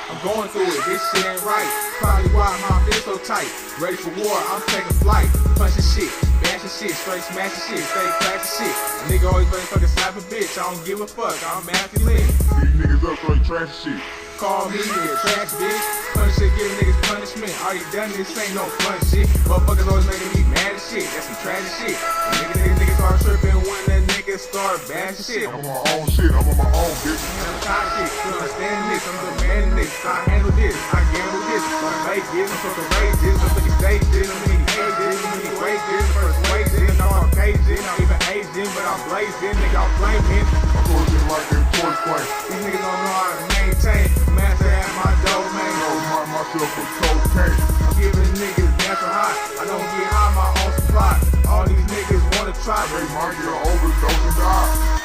I'm going through it, this shit ain't right. Probably why my feel so tight. Ready for war, I'm taking flight. Punching shit, bashing shit, straight smashing shit, straight crashing shit. A nigga always ready to fucking slap a bitch. I don't give a fuck, I'm masculine. These niggas up straight trash shit. Call me a trash bitch. Punish shit, give niggas punishment. All you done, this ain't no fun shit. Motherfuckers always making me mad as shit. That's some tragic shit. Niggas start tripping when the niggas start bashing shit. I'm on my own shit, I'm on my own bitch. I'm tired of shit, you understand this, I'm demanding this. I handle this, I gamble this. I'm fake this, I'm so courageous. I'm looking stage this, I'm many ages, I'm many ways this. First ways this, I'm Caucasian, I'm even Asian, but I'm blazing, nigga, I'm flaming. I'm pushing like a torch flame. These niggas don't know how to maintain. Master at my domain. I remind myself of cocaine. I'm giving niggas natural high. I don't get high, my own supply. All these niggas wanna try. They might get an overdose and die.